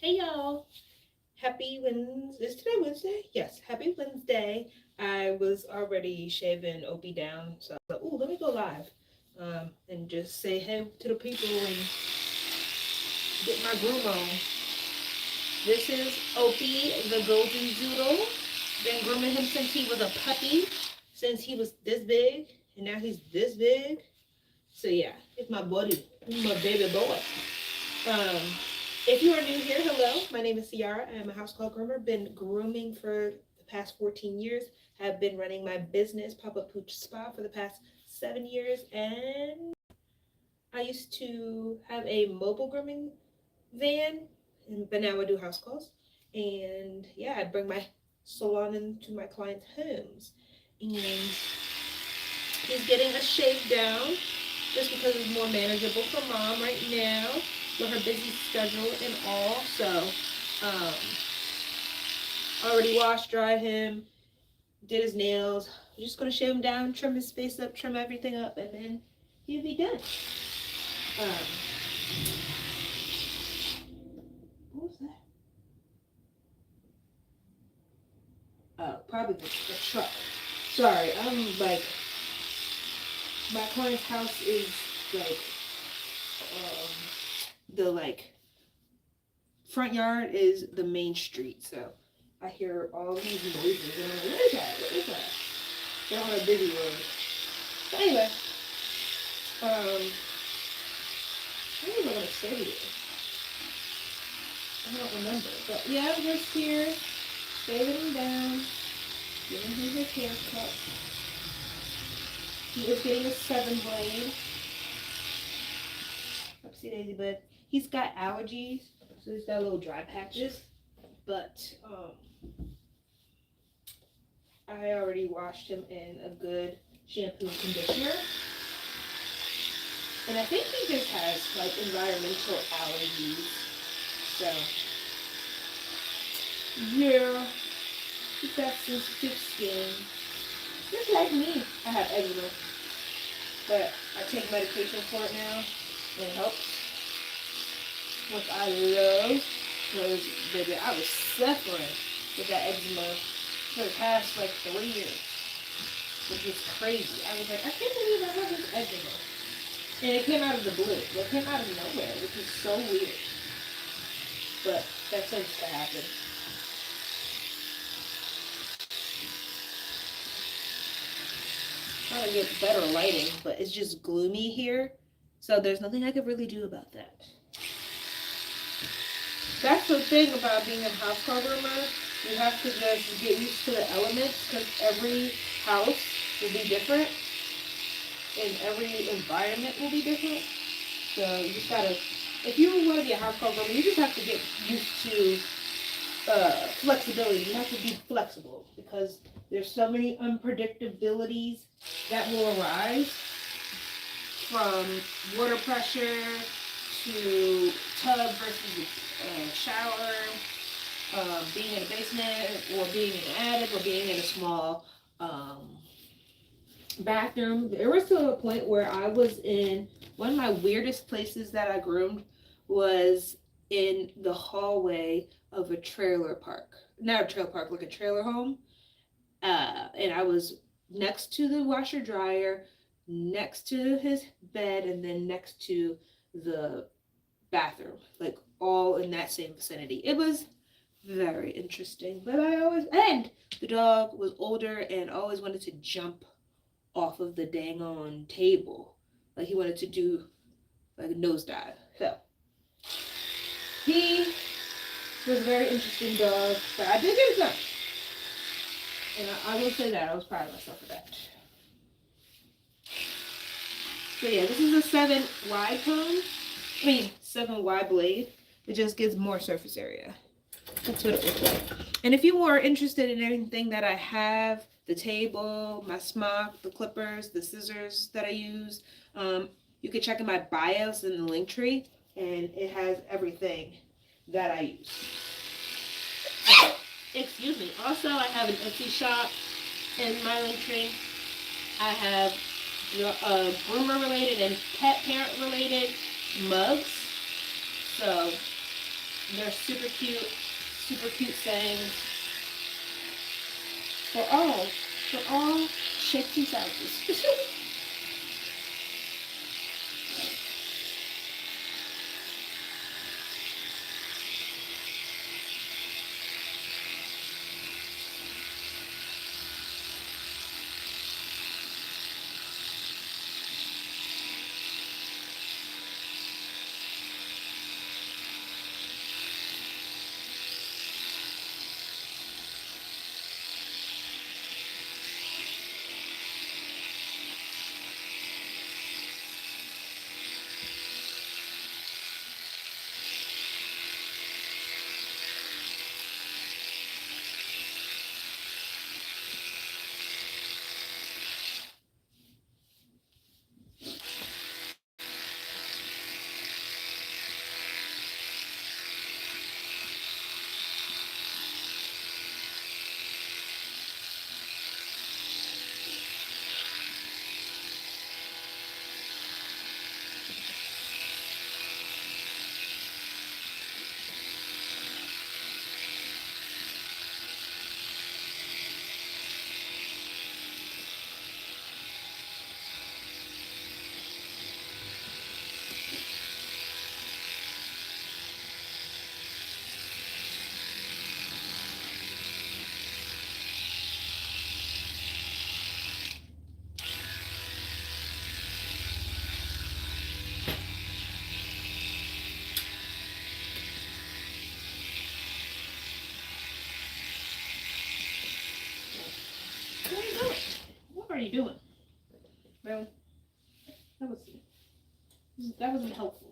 Hey y'all, happy Wednesday. Is today Wednesday? Yes, happy Wednesday. I was already shaving Opie down, so I was like, ooh, let me go live and just say hey to the people and get my groom on. This is Opie, the golden doodle. Been grooming him since he was a puppy, since he was this big, and now he's this big. So yeah, it's my buddy, my baby boy. Um, if you are new here, hello. My name is Ciara. I am a house call groomer. Been grooming for the past 14 years. Have been running my business, Pop Up Pooch Spa, for the past 7 years. And I used to have a mobile grooming van, but now I do house calls. And yeah, I bring my salon into my clients' homes. And he's getting a shave down just because it's more manageable for mom right now with her busy schedule and all. So, um, already washed, dried him, did his nails. I'm just gonna shave him down, trim his face up, trim everything up, and then he'll be done. Um, what was that? Oh, probably the truck. Sorry, I'm like, my client's house is like, the like front yard is the main street, so I hear all these noises, and I'm like, what is that? What is that? They're on a busy road. But anyway, what was I gonna say here? I don't remember. But yeah, I'm just here, shaving him down, giving him his haircut. He is getting a 7 blade. Upsy daisy, but he's got allergies, so he's got little dry patches. But I already washed him in a good shampoo and conditioner. And I think he just has like environmental allergies. So yeah, he's got sensitive skin. Just like me. I have eczema. But I take medication for it now. And it helps. Which I love. Because baby, I was suffering with that eczema for the past like 3 years. Which was crazy. I was like, I can't believe I have this eczema. And it came out of the blue. It came out of nowhere, which is so weird. But that tends to happen. Trying to get better lighting, but it's just gloomy here. So there's nothing I could really do about that. That's the thing about being a house call groomer. You have to just get used to the elements because every house will be different and every environment will be different. So you just gotta, if you want to be a house call groomer, you just have to get used to flexibility. You have to be flexible because there's so many unpredictabilities that will arise from water pressure to tub versus shower, being in a basement or being in an attic or being in a small bathroom. There was to a point where I was in one of my weirdest places that I groomed was in the hallway of a trailer park. Not a trailer park, like a trailer home. And I was next to the washer dryer, next to his bed, and then next to the bathroom, like all in that same vicinity. It was very interesting, but I always, and the dog was older and always wanted to jump off of the dang on table. Like he wanted to do like a nosedive. So he was a very interesting dog, but I did get it done. And I will say that I was proud of myself for that. So yeah, this is a 7 wide comb. 7 wide blade. It just gives more surface area. That's what it looks like. And if you are interested in anything that I have, the table, my smock, the clippers, the scissors that I use, you can check in my bios in the link tree, and it has everything that I use. Excuse me. Also, I have an Etsy shop in my link tree. I have groomer related and pet parent related mugs. So They're super cute sayings for all shapes and sizes. Where are you going? What are you doing? Well, that wasn't helpful.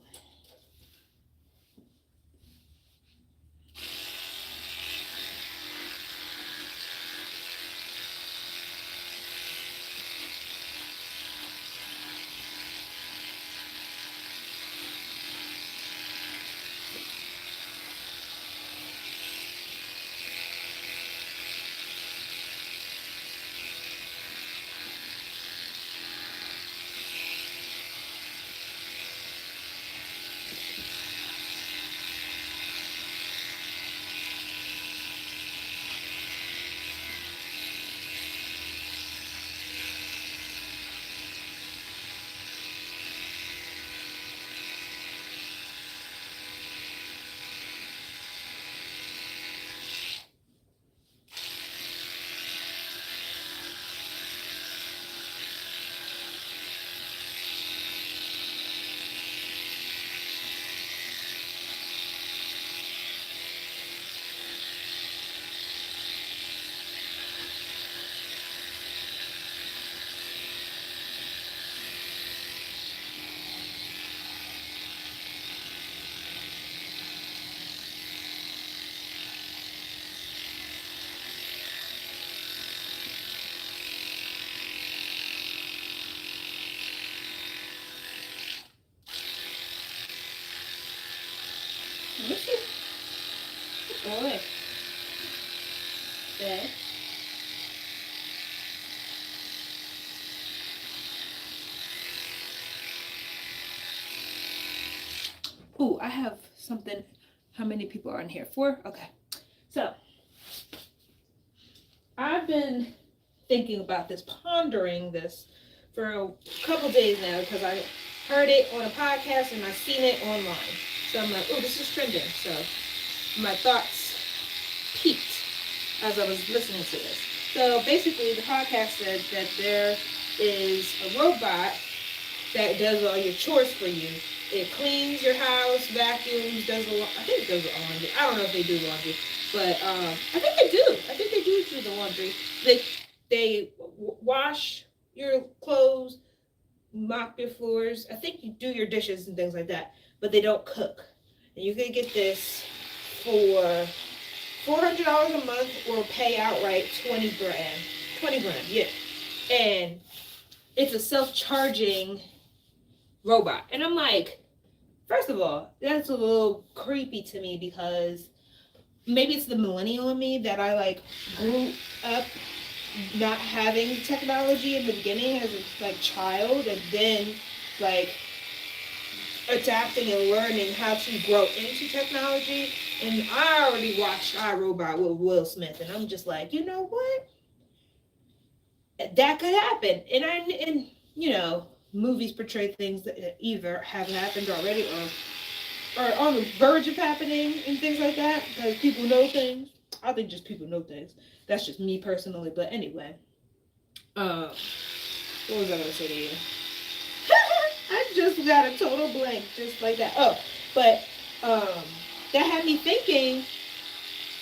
Listen. Good boy. There. Ooh, I have something. How many people are in here? 4? Okay. So, I've been thinking about this, pondering this for a couple days now because I heard it on a podcast and I've seen it online. So I'm like, oh, this is trending. So my thoughts peaked as I was listening to this. So basically, the podcast said that there is a robot that does all your chores for you. It cleans your house, vacuums, does the I think it does the laundry. I don't know if they do laundry, but I think they do. I think they do the laundry. They wash your clothes, mop your floors. I think you do your dishes and things like that, but they don't cook. And you can get this for $400 a month or pay outright 20 grand. 20 grand, yeah. And it's a self-charging robot. And I'm like, first of all, that's a little creepy to me because maybe it's the millennial in me that I like grew up not having technology in the beginning as a like child, and then like adapting and learning how to grow into technology. And I already watched iRobot with Will Smith, and I'm just like, you know what? That could happen. And you know, movies portray things that either have happened already or are on the verge of happening and things like that because people know things. I think just people know things. That's just me personally. But anyway, what was I gonna say to you? I just got a total blank, just like that. Oh, but um, that had me thinking.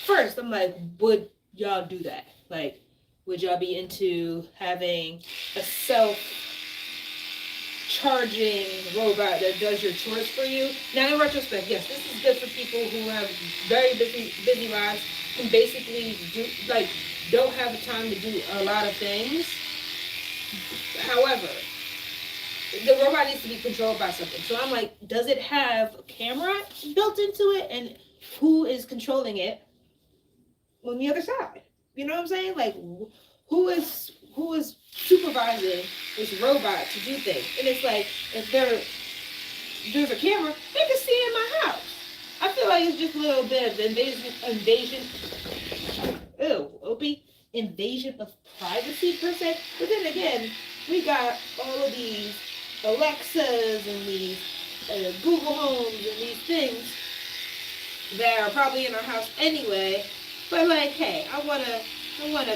First, I'm like, would y'all do that? Like, would y'all be into having a self charging robot that does your chores for you? Now, in retrospect, yes, this is good for people who have very busy lives and basically do like don't have the time to do a lot of things. However, the robot needs to be controlled by something. So I'm like, does it have a camera built into it, and who is controlling it on the other side? You know what I'm saying? Like, who is supervising this robot to do things? And it's like, if there's a camera, they can see in my house. I feel like it's just a little bit of invasion. Ew, Opie, invasion of privacy per se. But then again, we got all of these Alexas and these Google Homes and these things that are probably in our house anyway. But like, hey, I wanna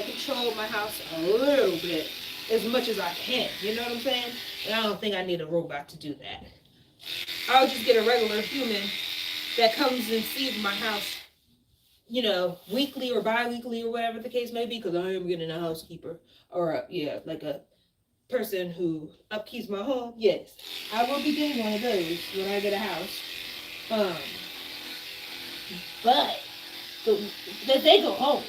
control my house a little bit as much as I can. You know what I'm saying? And I don't think I need a robot to do that. I'll just get a regular human that comes and sees my house, you know, weekly or bi-weekly or whatever the case may be, because I am getting a housekeeper or like a person who upkeeps my home. Yes, I will be getting one of those when I get a house. Um, but they go home.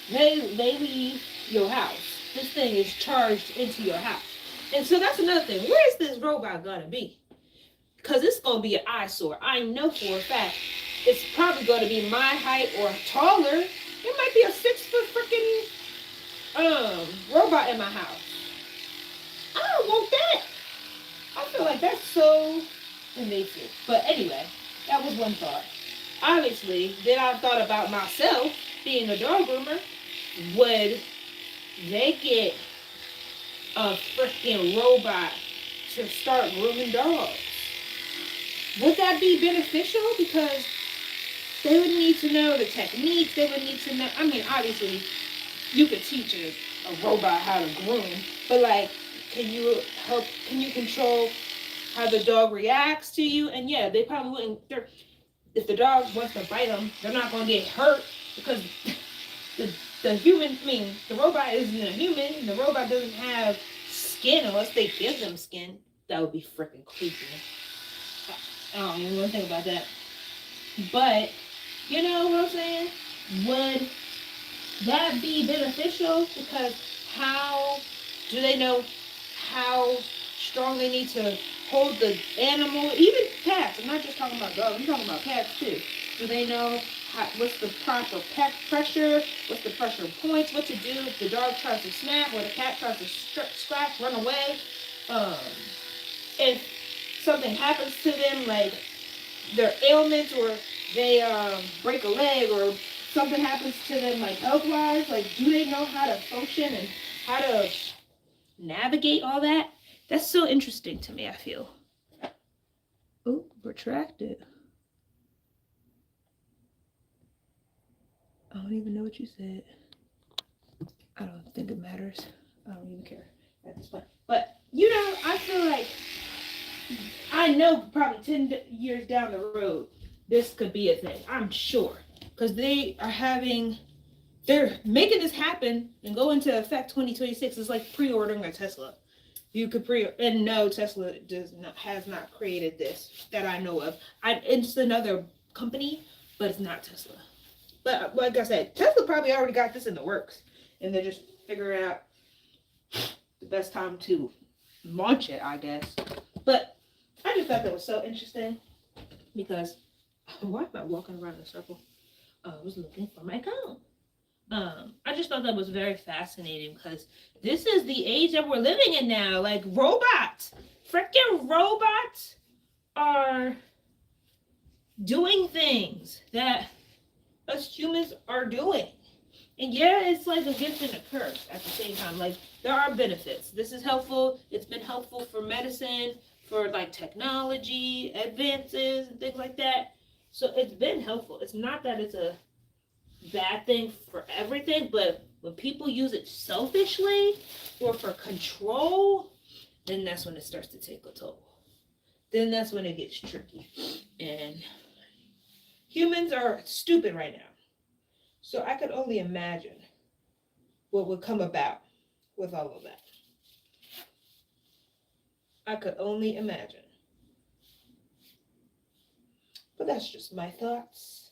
They leave your house. This thing is charged into your house. And so that's another thing. Where is this robot gonna be? Because it's gonna be an eyesore. I know for a fact it's probably gonna be my height or taller. It might be a 6 foot freaking robot in my house. I don't want that. I feel like that's so invasive. But anyway, that was one thought. Obviously, then I thought about myself being a dog groomer. Would they get a freaking robot to start grooming dogs? Would that be beneficial? Because they would need to know the techniques. They would need to know. I mean, obviously, you could teach a robot how to groom, but like, can you help? Can you control how the dog reacts to you? And yeah, they probably wouldn't. If the dog wants to bite them, they're not going to get hurt because the human, I mean, the robot isn't a human. The robot doesn't have skin unless they give them skin. That would be freaking creepy. I don't even want to think about that. But, you know what I'm saying? Would that be beneficial? Because how do they know how strong they need to hold the animal? Even cats. I'm not just talking about dogs. I'm talking about cats too. Do they know what's the proper pet pressure? What's the pressure points? What to do if the dog tries to snap or the cat tries to scratch, run away? If something happens to them, like their ailments, or they break a leg, or something happens to them, like health-wise, like do they know how to function and how to navigate all that? That's so interesting to me, I feel. Oh, retracted. I don't even know what you said. I don't think it matters. I don't even care at this point. But, you know, I feel like I know probably 10 years down the road, this could be a thing. I'm sure. Because they're making this happen and go into effect 2026. It's like pre-ordering a Tesla. You could and no, Tesla has not created this that I know of. It's another company, but it's not Tesla. But like I said, Tesla probably already got this in the works, and they're just figuring out the best time to launch it, I guess. But I just thought that was so interesting because why am I walking around in a circle? I was looking for my comb. I just thought that was very fascinating because this is the age that we're living in now. Like freaking robots are doing things that us humans are doing. And yeah, it's like a gift and a curse at the same time. Like, there are benefits. This is helpful. It's been helpful for medicine, for like technology advances and things like that. So it's been helpful. It's not that it's a bad thing for everything, but when people use it selfishly or for control, then that's when it starts to take a toll. Then that's when it gets tricky. And humans are stupid right now. So I could only imagine what would come about with all of that. I could only imagine. But that's just my thoughts.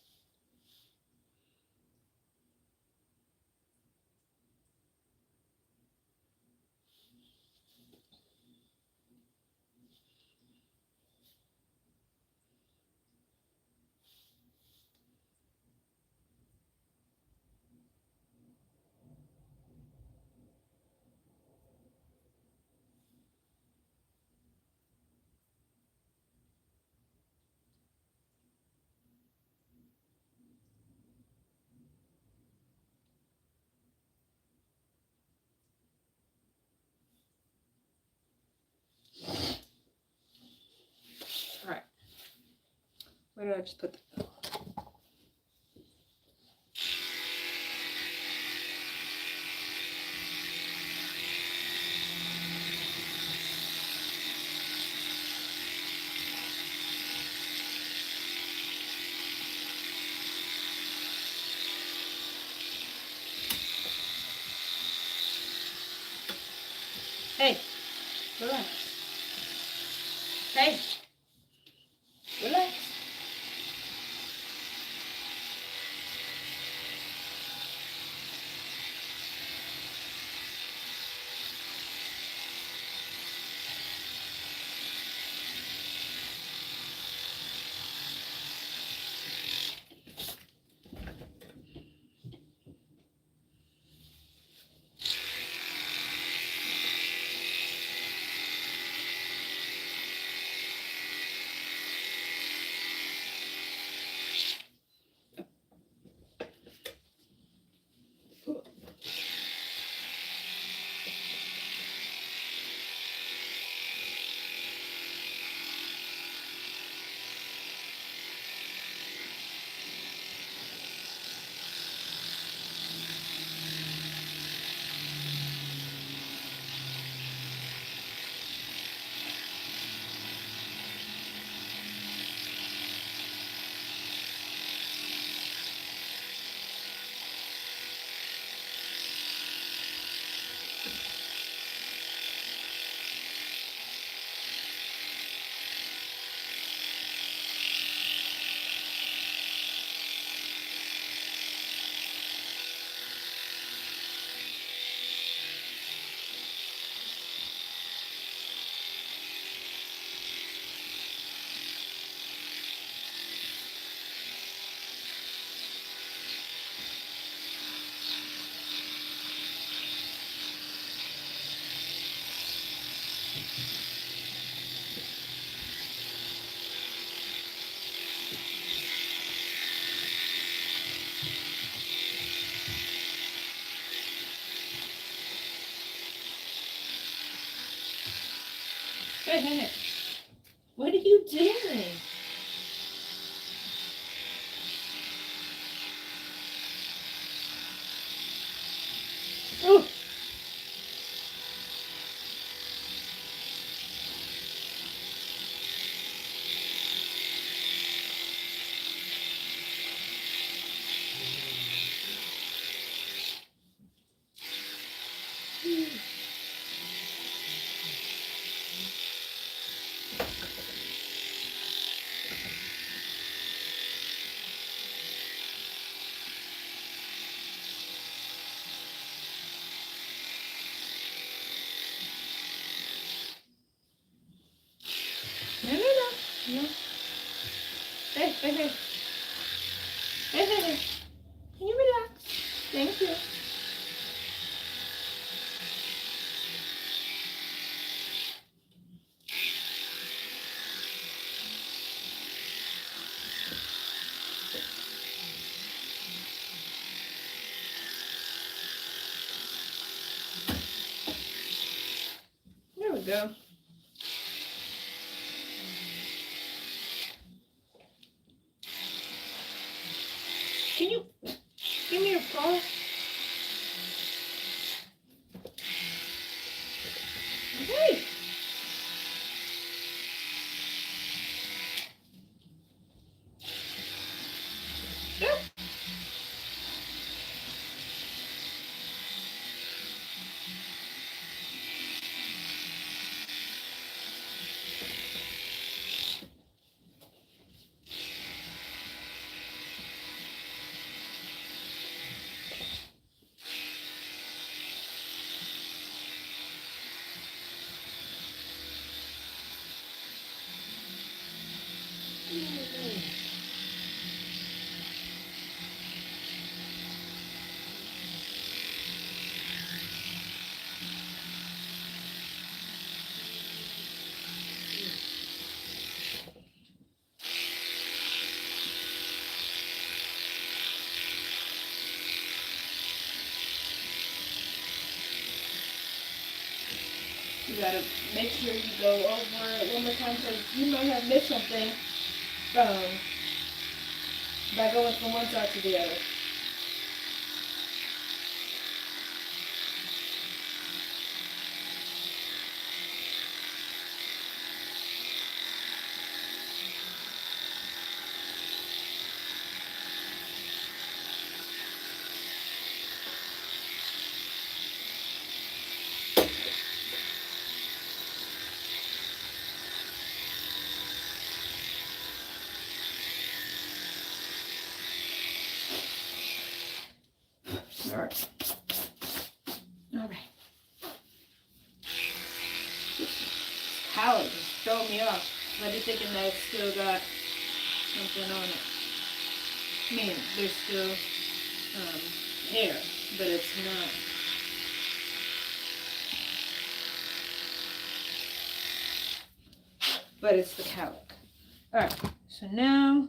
All right. Where did I just put the pillow? Hey, relax. Hey, relax. Hey, hey, hey. What are you doing? Oh. No, no, no. No. Hey, hey, hey. Hey, hey, hey. Can you relax? Thank you. go. Can you give me a call? Hey. Yeah. You gotta make sure you go over it one more time because you might have missed something by going from one side to the other. All right. All right. How it just throw me off. I be thinking that it's still got something on it. I mean, there's still hair, but it's not. But it's the cowlick. Alright, so now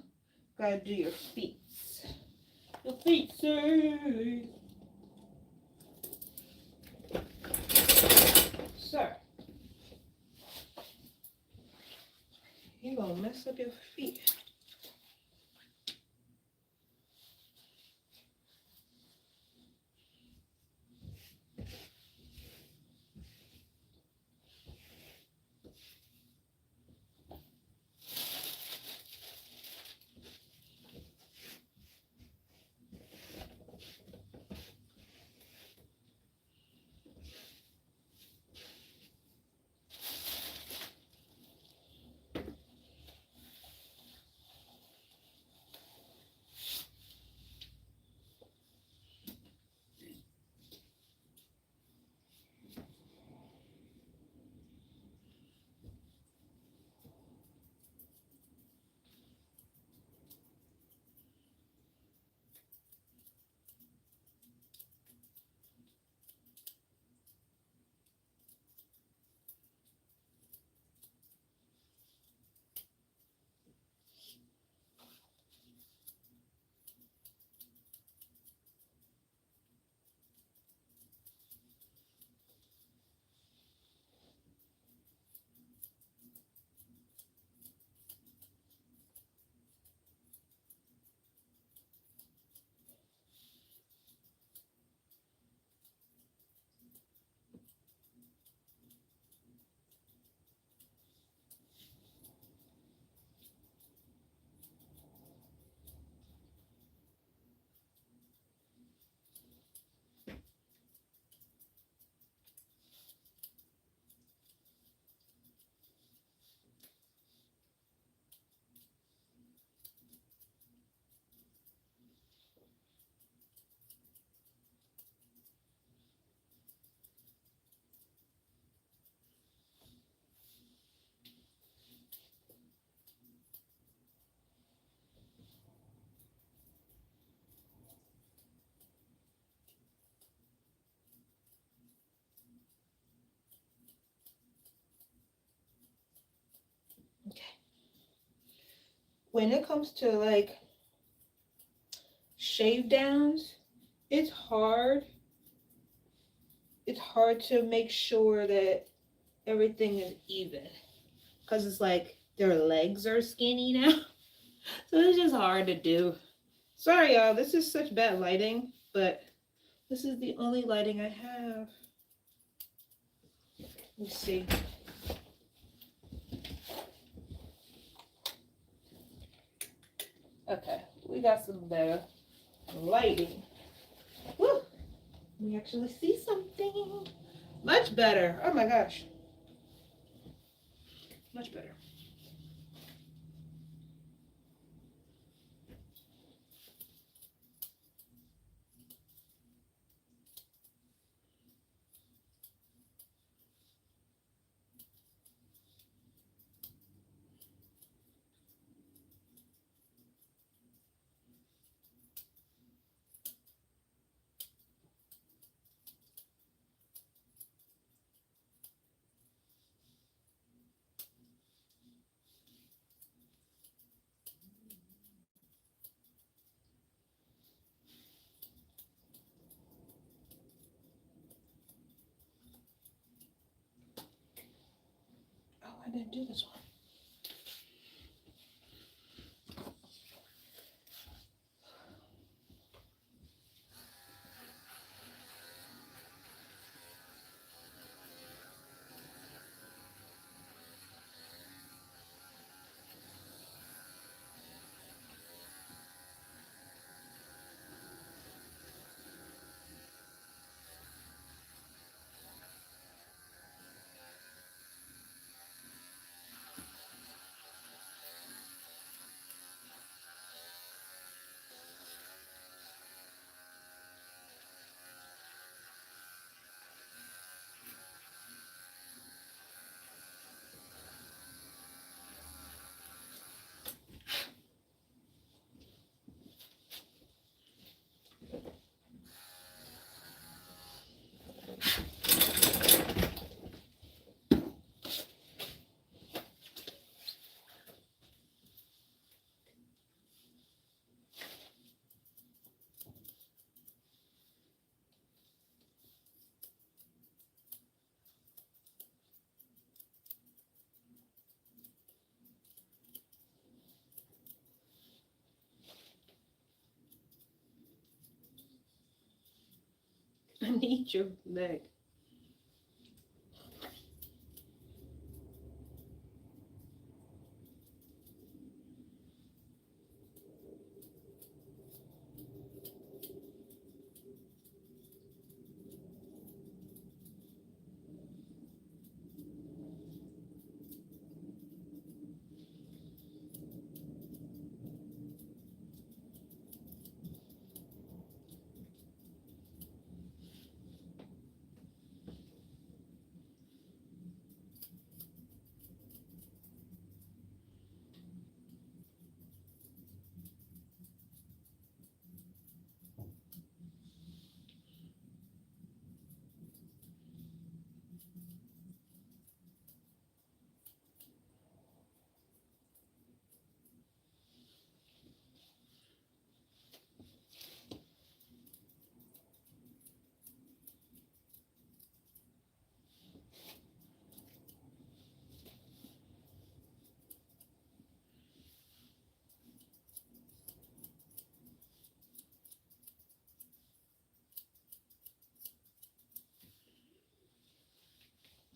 gotta do your feet. Your feet, sir. Sir. You gonna mess up your feet. Okay. When it comes to like shave downs, it's hard. It's hard to make sure that everything is even. Because it's like their legs are skinny now. So it's just hard to do. Sorry, y'all. This is such bad lighting, but this is the only lighting I have. Let's see. Okay, we got some better lighting. Woo! We actually see something. Much better. Oh my gosh. Much better. Oh, I didn't do this one. I need your leg.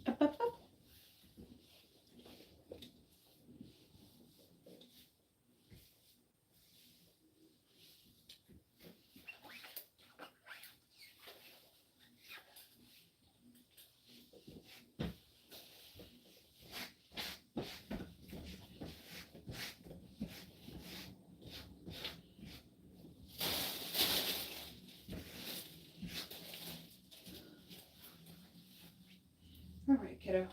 Up, up, up. All right, kiddo.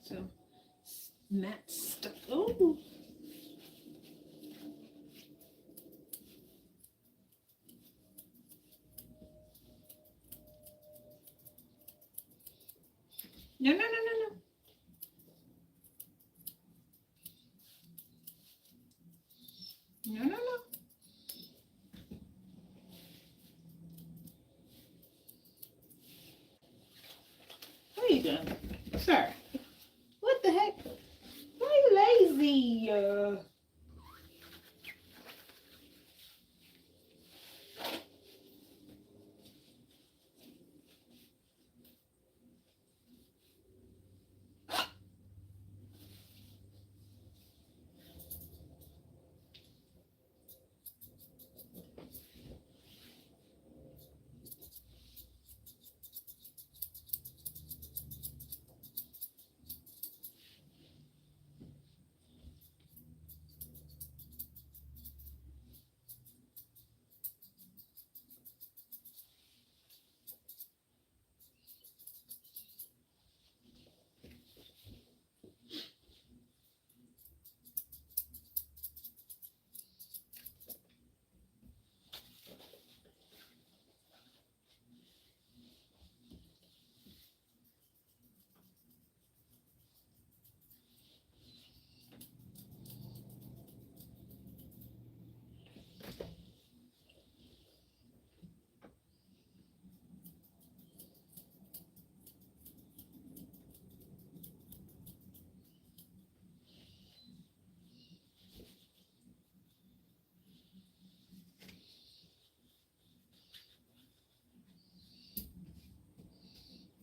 some matte stuff. Oh. No, no, no, no, no. No, no, no. What are you doing, sir? What the heck? Why are you lazy?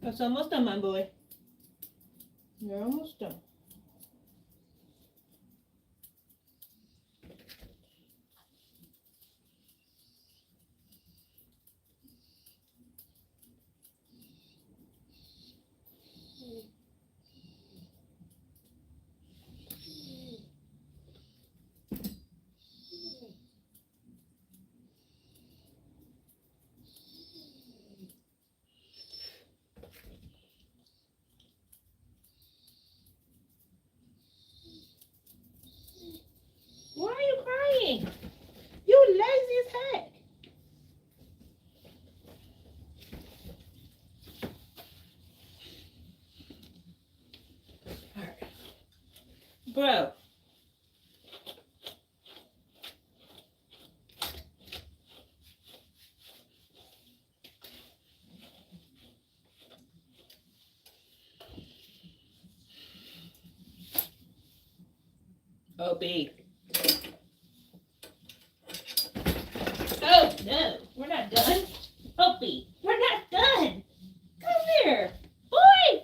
That's almost done, my boy. You're almost done. Why are you crying? You lazy as heck. All right. Bro. Opie. Oh, no. We're not done. Opie, we're not done. Come here. Boy,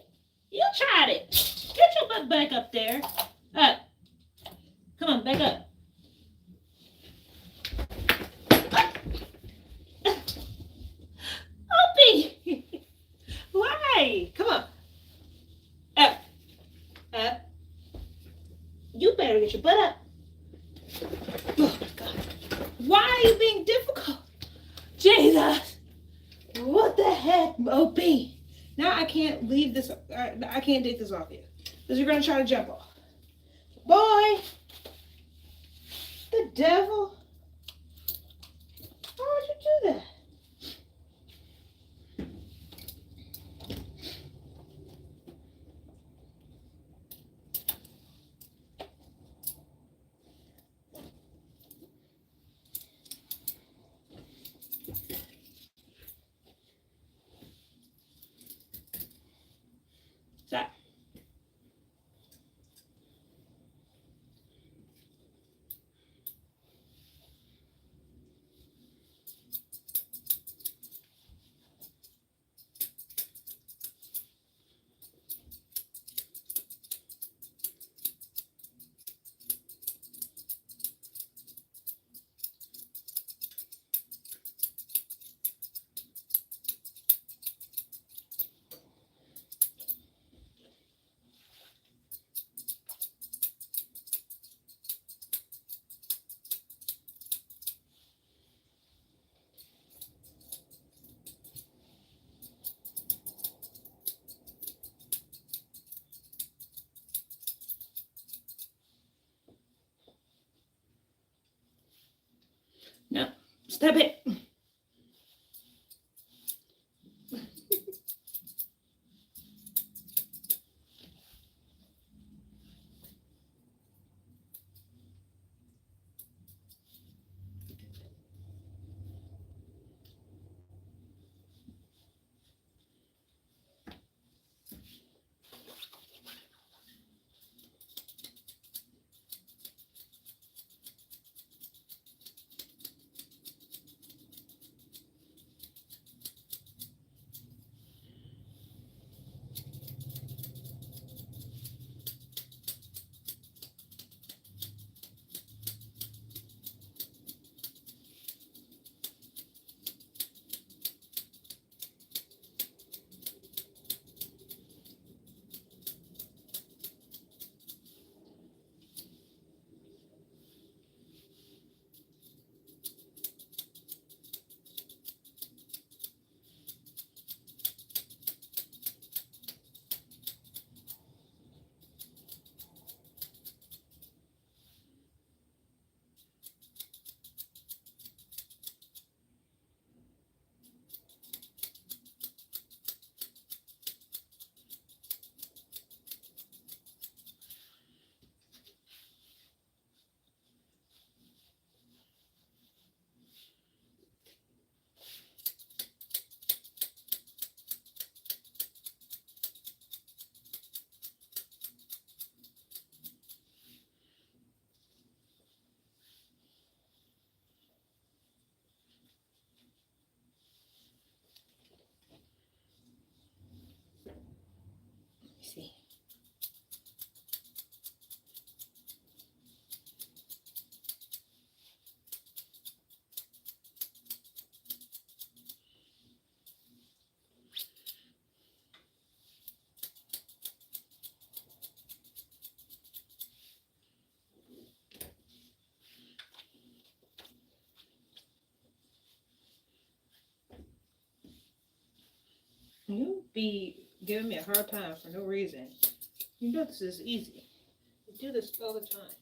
you tried it. Get your butt back up there. Up. Come on, back up. Opie. Why? Come on. Up. Up. You better get your butt up. Oh, my God. Why are you being difficult? Jesus. What the heck, Opie? Now I can't leave this. I can't take this off you. Because you're going to try to jump off. Boy. The devil. Why would you do that? Stop. Stop it. See. You be giving me a hard time for no reason. You know this is easy. You do this all the time.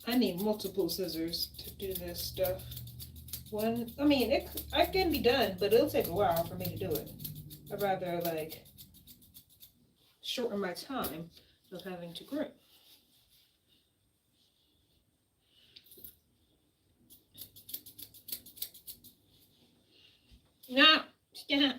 I need multiple scissors to do this stuff. One, I mean, I can be done, but it'll take a while for me to do it. I'd rather like shorten my time of having to groom. No, stop.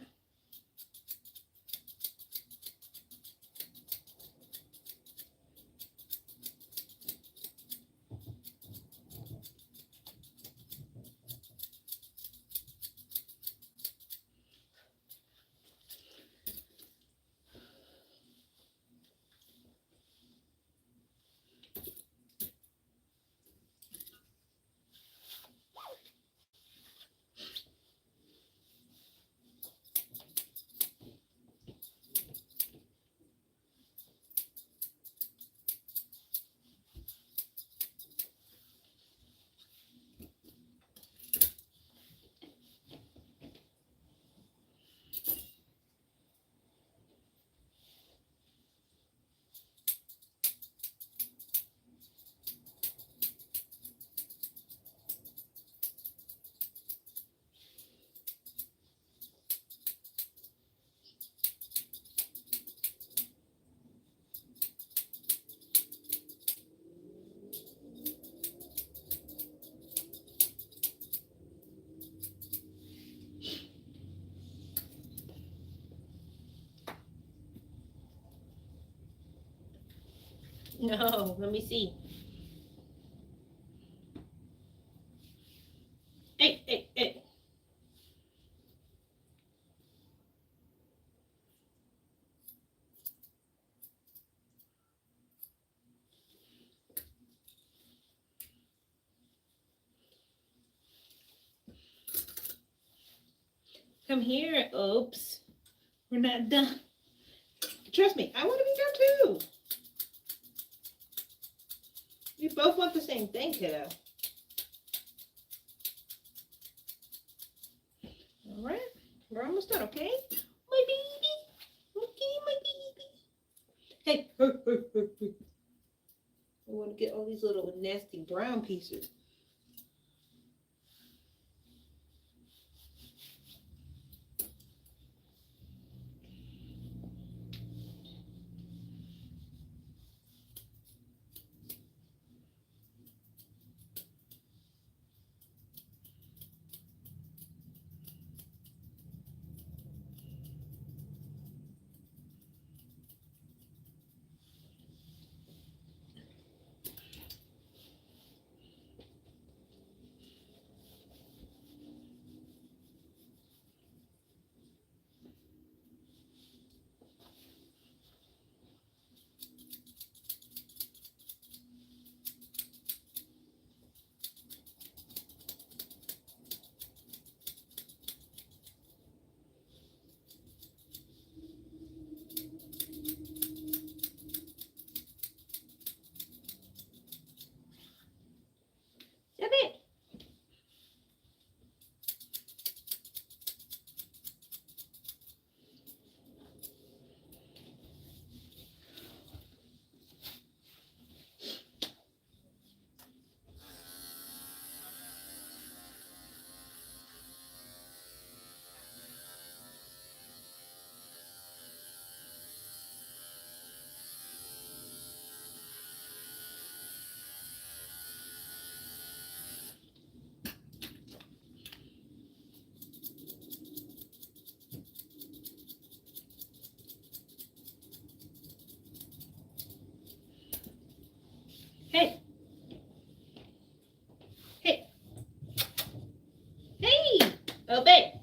No, let me see. Hey, hey, hey. Come here, Oops. We're not done. Trust me, I want to be done too. We both want the same thing, kiddo. All right, we're almost done, okay? My baby. Okay, my baby. Hey, I want to get all these little nasty brown pieces. Stop it. Hey, hey, hey. Obey.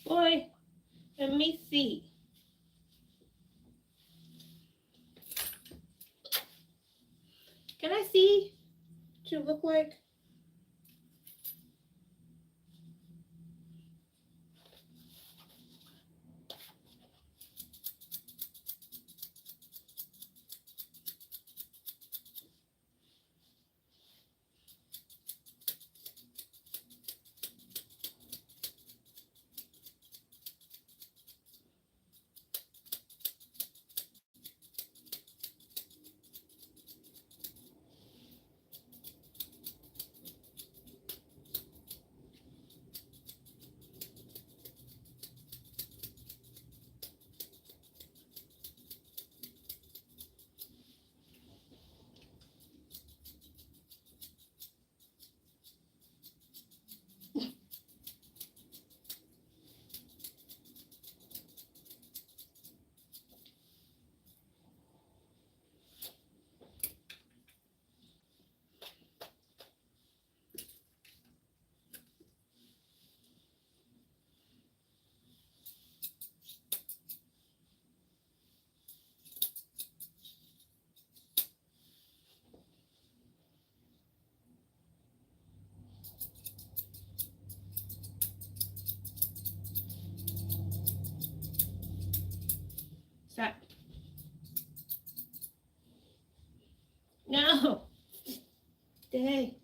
Boy, let me see. Can I see what you look like? Stop. No. Stay.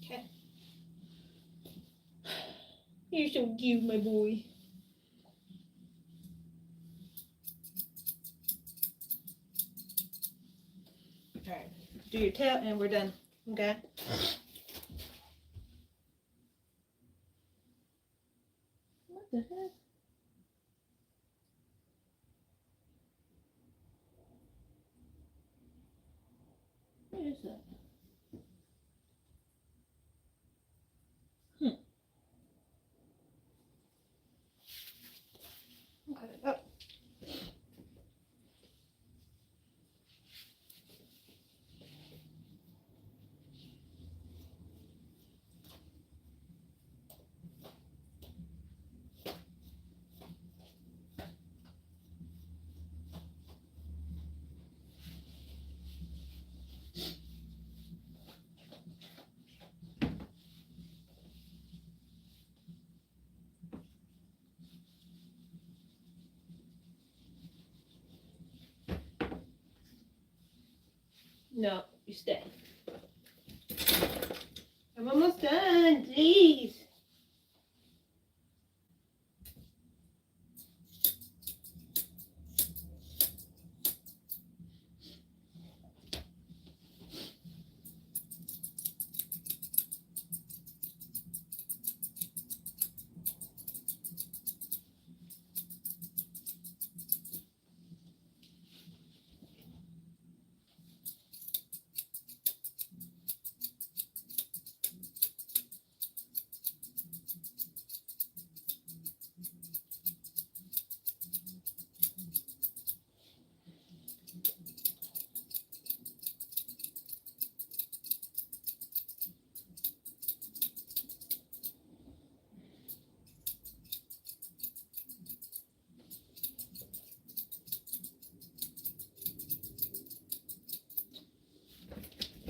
Okay. You're so cute, my boy. Alright. Do your tail and we're done. Okay? What the heck? What is that? Okay. Oh. No, you stay. I'm almost done. Jeez.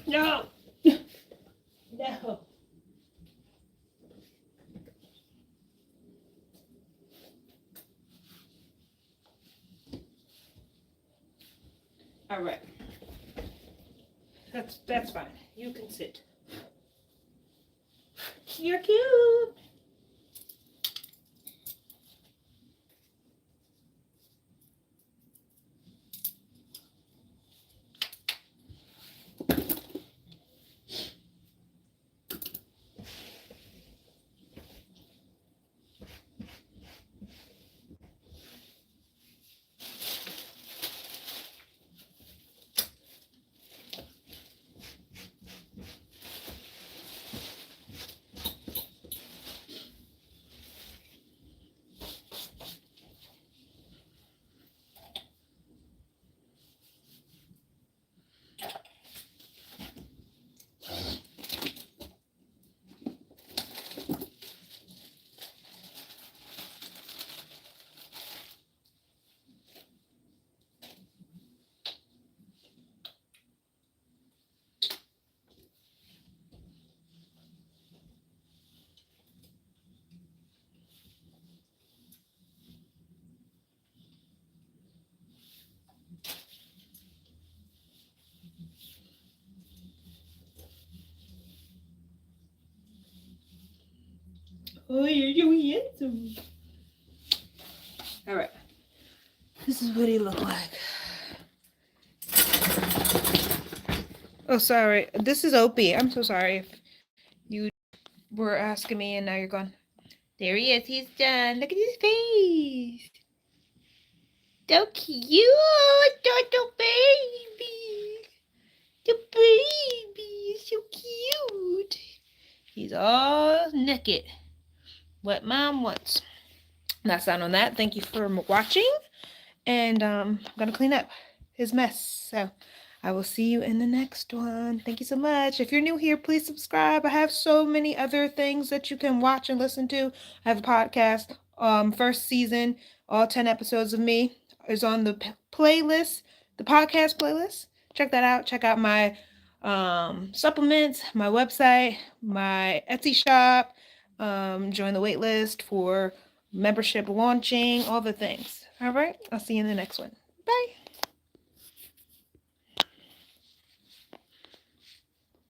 No. No. All right. That's fine. You can sit. You're cute. Oh, you're so handsome. All right. This is what he looked like. Oh, sorry. This is Opie. I'm so sorry if you were asking me and now you're gone. There he is. He's done. Look at his face. So cute. The baby. The baby is so cute. He's all naked. What mom wants. That's that on that. Thank you for watching. And I'm going to clean up his mess. So I will see you in the next one. Thank you so much. If you're new here, please subscribe. I have so many other things that you can watch and listen to. I have a podcast, first season, all 10 episodes of me is on the playlist, the podcast playlist. Check that out. Check out my supplements, my website, my Etsy shop. Join the wait list for membership launching, all the things. All right, I'll see you in the next one.